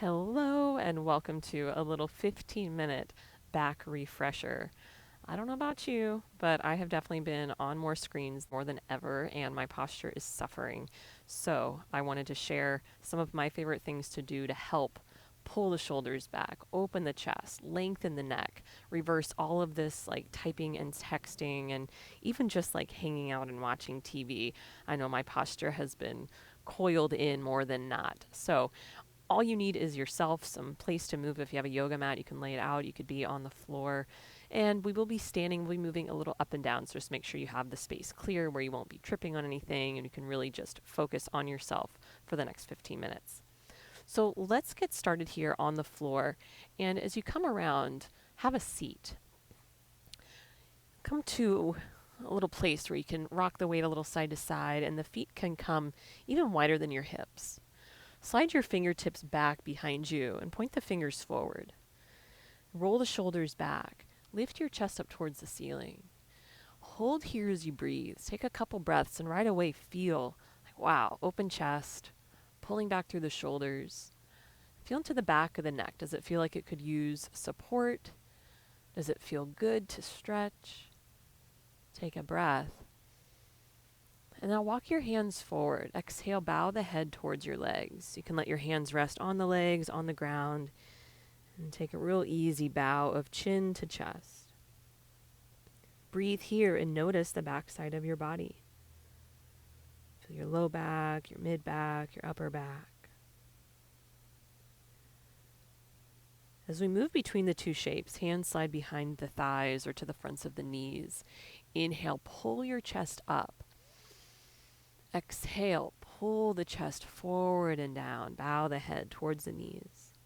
Hello, and welcome to a little 15-minute back refresher. I don't know about you, but I have definitely been on more screens more than ever, and my posture is suffering. So, I wanted to share some of my favorite things to do to help pull the shoulders back, open the chest, lengthen the neck, reverse all of this like typing and texting, and even just like hanging out and watching TV. I know my posture has been coiled in more than not. So, all you need is yourself, some place to move. If you have a yoga mat, you can lay it out. You could be on the floor. And we will be standing, we'll be moving a little up and down. So just make sure you have the space clear where you won't be tripping on anything and you can really just focus on yourself for the next 15 minutes. So let's get started here on the floor. And as you come around, have a seat. Come to a little place where you can rock the weight a little side to side and the feet can come even wider than your hips. Slide your fingertips back behind you and point the fingers forward. Roll the shoulders back. Lift your chest up towards the ceiling. Hold here as you breathe. Take a couple breaths and right away feel like, wow, open chest, pulling back through the shoulders. Feel into the back of the neck. Does it feel like it could use support? Does it feel good to stretch? Take a breath. And now walk your hands forward. Exhale, bow the head towards your legs. You can let your hands rest on the legs, on the ground, and take a real easy bow of chin to chest. Breathe here and notice the back side of your body. Feel your low back, your mid back, your upper back. As we move between the two shapes, hands slide behind the thighs or to the fronts of the knees. Inhale, pull your chest up. Exhale, pull the chest forward and down. Bow the head towards the knees.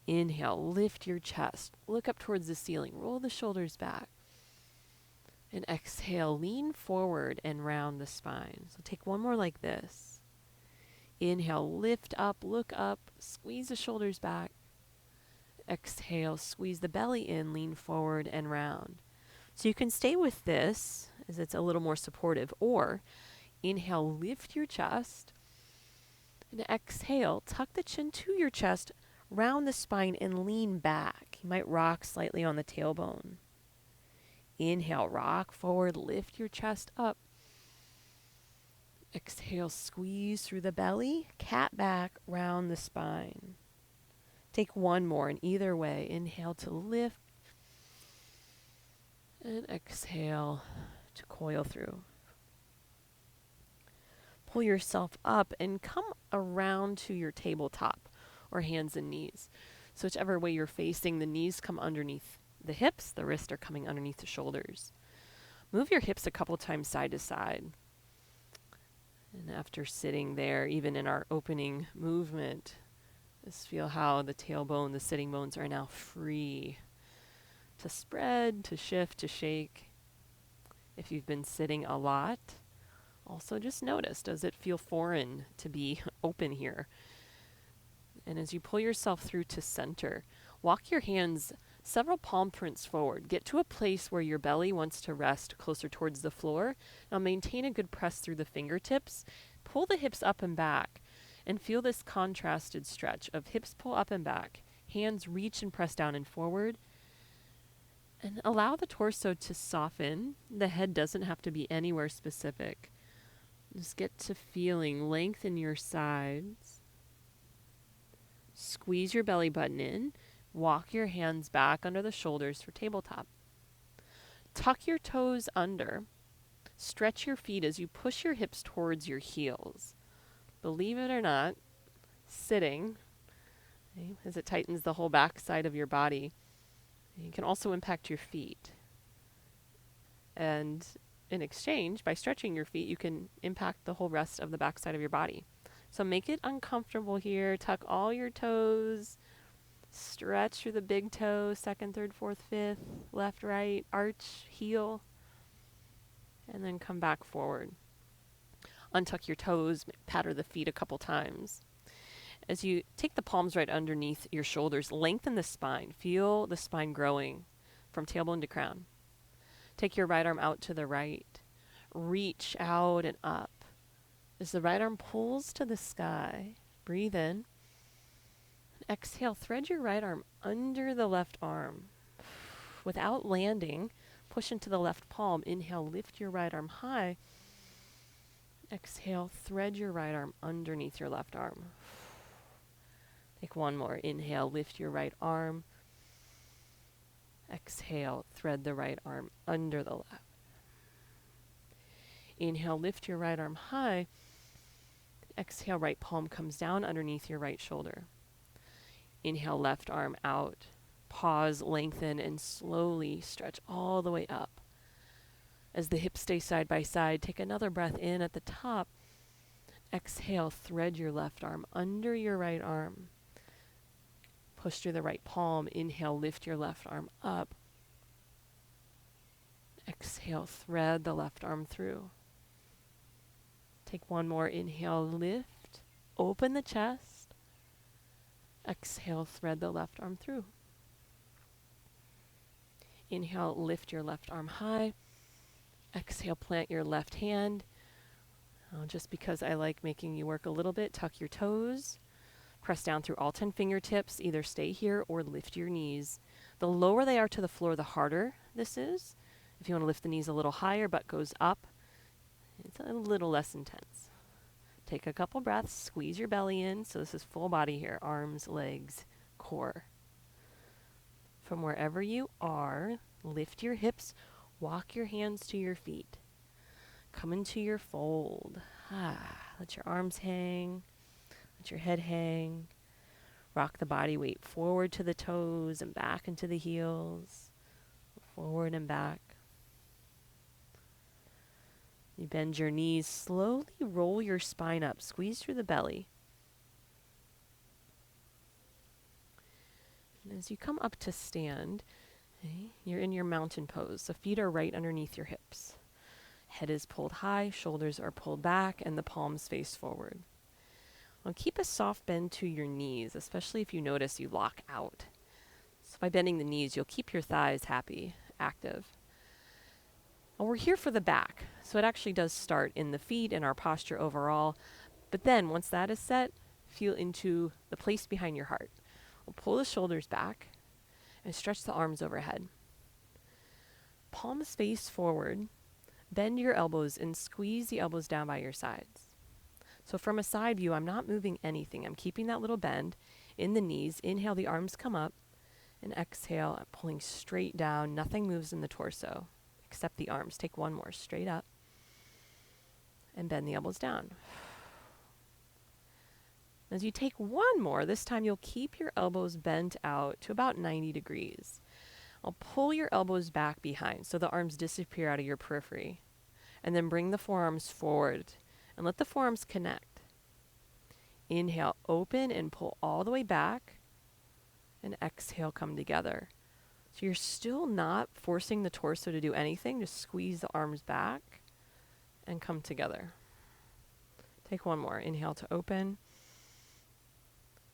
Inhale, lift your chest. Look up towards the ceiling. Roll the shoulders back. And exhale, lean forward and round the spine. So take one more like this. Inhale, lift up, look up, squeeze the shoulders back. Exhale, squeeze the belly in, lean forward and round. So you can stay with this as it's a little more supportive, or inhale, lift your chest, and exhale, tuck the chin to your chest, round the spine, and lean back. You might rock slightly on the tailbone. Inhale, rock forward, lift your chest up. Exhale, squeeze through the belly, cat back, round the spine. Take one more, and either way, inhale to lift, and exhale to coil through. Pull yourself up and come around to your tabletop or hands and knees. So whichever way you're facing, the knees come underneath the hips, the wrists are coming underneath the shoulders. Move your hips a couple times side to side. And after sitting there, even in our opening movement, just feel how the tailbone, the sitting bones are now free to spread, to shift, to shake. If you've been sitting a lot, also just notice, does it feel foreign to be open here? And as you pull yourself through to center, walk your hands several palm prints forward. Get to a place where your belly wants to rest closer towards the floor. Now maintain a good press through the fingertips. Pull the hips up and back and feel this contrasted stretch of hips pull up and back, hands reach and press down and forward. And allow the torso to soften. The head doesn't have to be anywhere specific. Just get to feeling length in your sides. Squeeze your belly button in. Walk your hands back under the shoulders for tabletop. Tuck your toes under. Stretch your feet as you push your hips towards your heels. Believe it or not, sitting, okay, as it tightens the whole back side of your body, you can also impact your feet. And in exchange, by stretching your feet, you can impact the whole rest of the back side of your body. So make it uncomfortable here. Tuck all your toes. Stretch through the big toe, second, third, fourth, fifth, left, right, arch, heel. And then come back forward. Untuck your toes, patter the feet a couple times. As you take the palms right underneath your shoulders, lengthen the spine. Feel the spine growing from tailbone to crown. Take your right arm out to the right. Reach out and up. As the right arm pulls to the sky, breathe in. Exhale, thread your right arm under the left arm. Without landing, push into the left palm. Inhale, lift your right arm high. Exhale, thread your right arm underneath your left arm. Take one more. Inhale, lift your right arm. Exhale, thread the right arm under the left. Inhale, lift your right arm high. Exhale, right palm comes down underneath your right shoulder. Inhale, left arm out. Pause, lengthen, and slowly stretch all the way up. As the hips stay side by side, take another breath in at the top. Exhale, thread your left arm under your right arm. Push through the right palm. Inhale, lift your left arm up. Exhale, thread the left arm through. Take one more. Inhale, lift. Open the chest. Exhale, thread the left arm through. Inhale, lift your left arm high. Exhale, plant your left hand. Just because I like making you work a little bit, tuck your toes. Press down through all 10 fingertips. Either stay here or lift your knees. The lower they are to the floor, the harder this is. If you want to lift the knees a little higher, butt goes up, it's a little less intense. Take a couple breaths, squeeze your belly in. So this is full body here, arms, legs, core. From wherever you are, lift your hips, walk your hands to your feet. Come into your fold. Let your arms hang, let your head hang. Rock the body weight forward to the toes and back into the heels, forward and back. You bend your knees, slowly roll your spine up, squeeze through the belly. And as you come up to stand, you're in your mountain pose. The feet are right underneath your hips. Head is pulled high, shoulders are pulled back, and the palms face forward. Well, keep a soft bend to your knees, especially if you notice you lock out. So by bending the knees, you'll keep your thighs happy, active. Well, we're here for the back, so it actually does start in the feet and our posture overall. But then, once that is set, feel into the place behind your heart. We'll pull the shoulders back and stretch the arms overhead. Palms face forward. Bend your elbows and squeeze the elbows down by your sides. So from a side view, I'm not moving anything. I'm keeping that little bend in the knees. Inhale, the arms come up. And exhale, I'm pulling straight down. Nothing moves in the torso except the arms. Take one more, straight up. And bend the elbows down. As you take one more, this time you'll keep your elbows bent out to about 90 degrees. I'll pull your elbows back behind so the arms disappear out of your periphery. And then bring the forearms forward and let the forearms connect. Inhale, open and pull all the way back. And exhale, come together. So you're still not forcing the torso to do anything. Just squeeze the arms back and come together. Take one more. Inhale to open.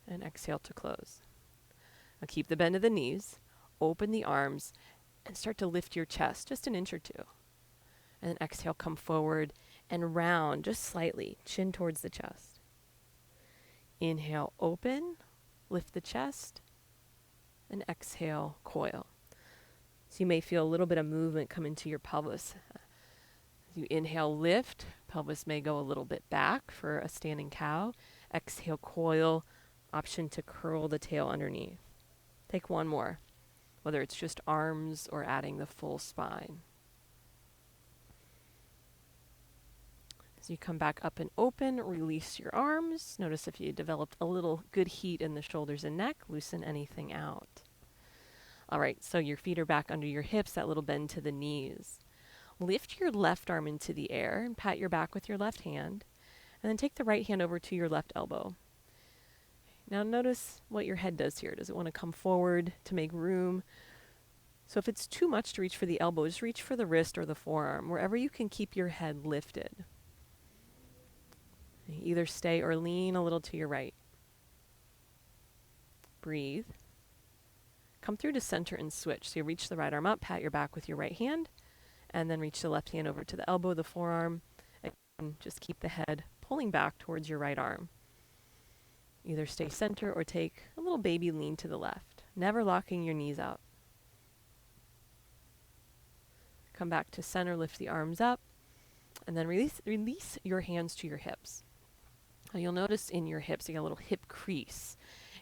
And exhale to close. Now keep the bend of the knees. Open the arms and start to lift your chest just an inch or two. And then exhale, come forward and round just slightly, chin towards the chest. Inhale, open, lift the chest, and exhale, coil. So you may feel a little bit of movement come into your pelvis. As you inhale, lift, pelvis may go a little bit back for a standing cow. Exhale, coil, option to curl the tail underneath. Take one more, whether it's just arms or adding the full spine. As you come back up and open, release your arms. Notice if you developed a little good heat in the shoulders and neck, loosen anything out. All right, so your feet are back under your hips, that little bend to the knees. Lift your left arm into the air and pat your back with your left hand. And then take the right hand over to your left elbow. Now notice what your head does here. Does it want to come forward to make room? So if it's too much to reach for the elbow, just reach for the wrist or the forearm, wherever you can keep your head lifted. Either stay or lean a little to your right. Breathe. Come through to center and switch. So you reach the right arm up, pat your back with your right hand, and then reach the left hand over to the elbow, the forearm, and just keep the head pulling back towards your right arm. Either stay center or take a little baby lean to the left, never locking your knees out. Come back to center, lift the arms up, and then release your hands to your hips. Now you'll notice in your hips you got a little hip crease.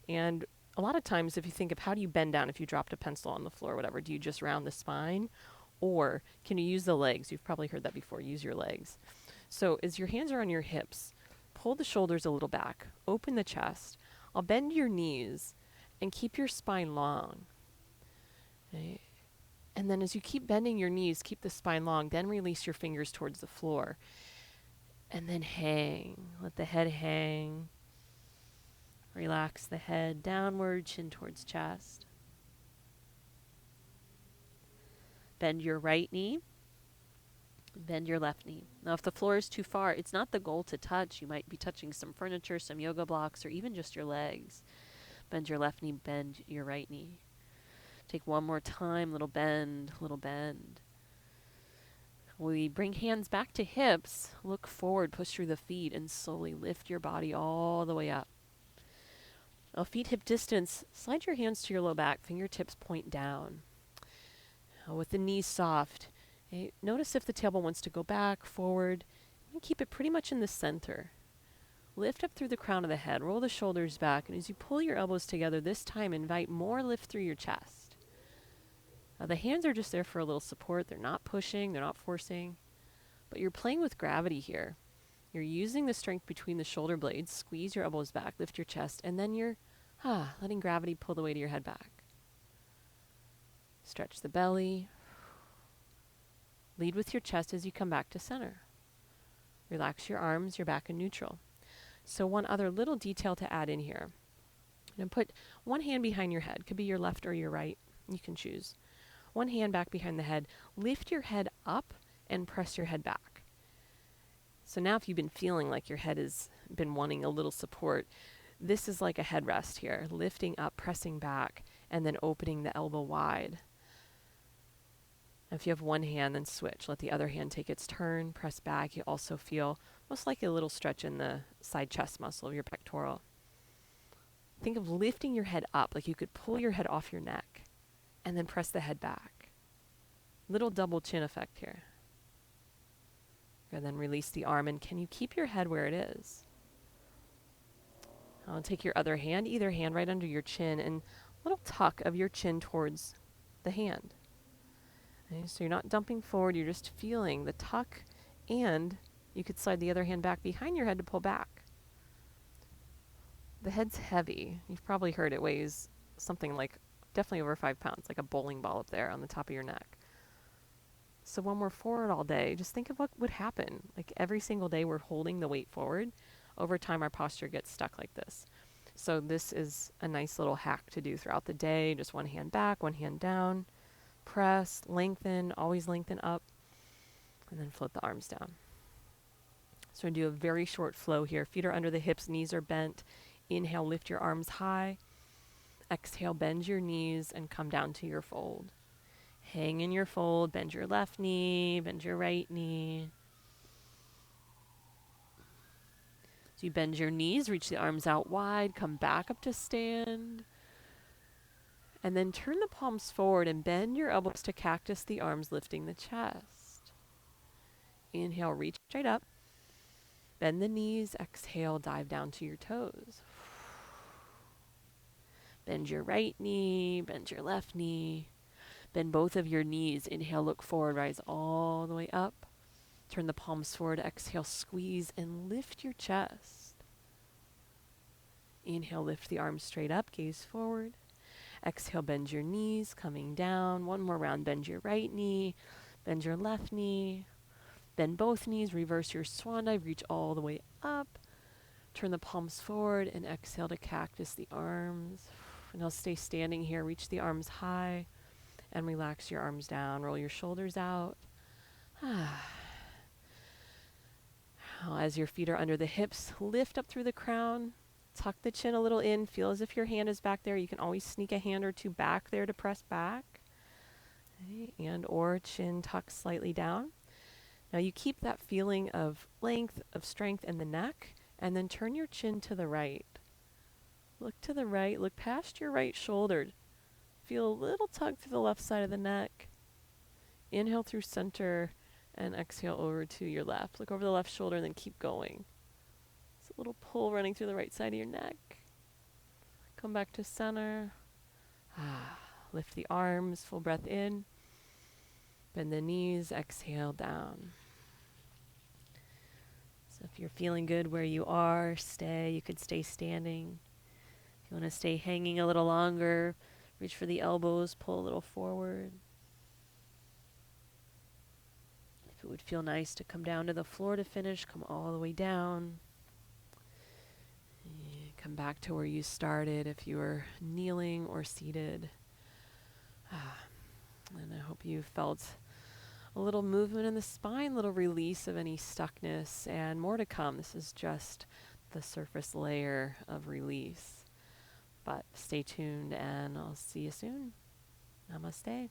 And a lot of times if you think of how do you bend down if you dropped a pencil on the floor or whatever, do you just round the spine? Or can you use the legs? You've probably heard that before, use your legs. So as your hands are on your hips, pull the shoulders a little back, open the chest. I'll bend your knees and keep your spine long. Okay. And then as you keep bending your knees, keep the spine long, then release your fingers towards the floor. And then hang. Let the head hang. Relax the head downward, chin towards chest. Bend your right knee. Bend your left knee. Now, if the floor is too far, it's not the goal to touch. You might be touching some furniture, some yoga blocks, or even just your legs. Bend your left knee, bend your right knee. Take one more time, little bend, little bend. We bring hands back to hips, look forward, push through the feet, and slowly lift your body all the way up. Now, feet hip distance, slide your hands to your low back, fingertips point down. Now, with the knees soft, notice if the tailbone wants to go back, forward, and keep it pretty much in the center. Lift up through the crown of the head, roll the shoulders back, and as you pull your elbows together, this time invite more lift through your chest. Now, the hands are just there for a little support. They're not pushing, they're not forcing, but you're playing with gravity here. You're using the strength between the shoulder blades, squeeze your elbows back, lift your chest, and then you're letting gravity pull the weight of your head back. Stretch the belly. Lead with your chest as you come back to center. Relax your arms, you're back in neutral. So one other little detail to add in here. And put one hand behind your head. Could be your left or your right. You can choose. One hand back behind the head. Lift your head up and press your head back. So now if you've been feeling like your head has been wanting a little support, this is like a headrest here. Lifting up, pressing back, and then opening the elbow wide. If you have one hand, then switch. Let the other hand take its turn. Press back. You also feel most like a little stretch in the side chest muscle of your pectoral. Think of lifting your head up, like you could pull your head off your neck, and then press the head back. Little double chin effect here. And then release the arm, and can you keep your head where it is? I'll take your other hand, either hand right under your chin, and a little tuck of your chin towards the hand. Okay, so you're not dumping forward, you're just feeling the tuck, and you could slide the other hand back behind your head to pull back. The head's heavy. You've probably heard it weighs something like definitely over 5 pounds, like a bowling ball up there on the top of your neck. So when we're forward all day, just think of what would happen. Like every single day we're holding the weight forward. Over time our posture gets stuck like this. So this is a nice little hack to do throughout the day. Just one hand back, one hand down. Press, lengthen, always lengthen up, and then float the arms down. So we're going to do a very short flow here. Feet are under the hips, knees are bent. Inhale, lift your arms high. Exhale, bend your knees and come down to your fold. Hang in your fold, bend your left knee, bend your right knee. So you bend your knees, reach the arms out wide, come back up to stand. And then turn the palms forward and bend your elbows to cactus the arms, lifting the chest. Inhale, reach straight up. Bend the knees. Exhale, dive down to your toes. Bend your right knee, bend your left knee. Bend both of your knees. Inhale, look forward, rise all the way up. Turn the palms forward. Exhale, squeeze and lift your chest. Inhale, lift the arms straight up, gaze forward. Exhale, bend your knees, coming down. One more round, bend your right knee, bend your left knee. Bend both knees, reverse your swan dive, reach all the way up. Turn the palms forward and exhale to cactus the arms. And I'll stay standing here, reach the arms high and relax your arms down. Roll your shoulders out. As your feet are under the hips, lift up through the crown. Tuck the chin a little in. Feel as if your hand is back there. You can always sneak a hand or two back there to press back. Okay, and or chin tucked slightly down. Now you keep that feeling of length, of strength in the neck, and then turn your chin to the right. Look to the right. Look past your right shoulder. Feel a little tug through the left side of the neck. Inhale through center and exhale over to your left. Look over the left shoulder and then keep going. It's a little pull running through the right side of your neck. Come back to center. Lift the arms, full breath in. Bend the knees, exhale down. So if you're feeling good where you are, stay. You could stay standing. If you want to stay hanging a little longer, reach for the elbows, pull a little forward. If it would feel nice to come down to the floor to finish, come all the way down. Come back to where you started if you were kneeling or seated. And I hope you felt a little movement in the spine, little release of any stuckness, and more to come. This is just the surface layer of release. But stay tuned, and I'll see you soon. Namaste.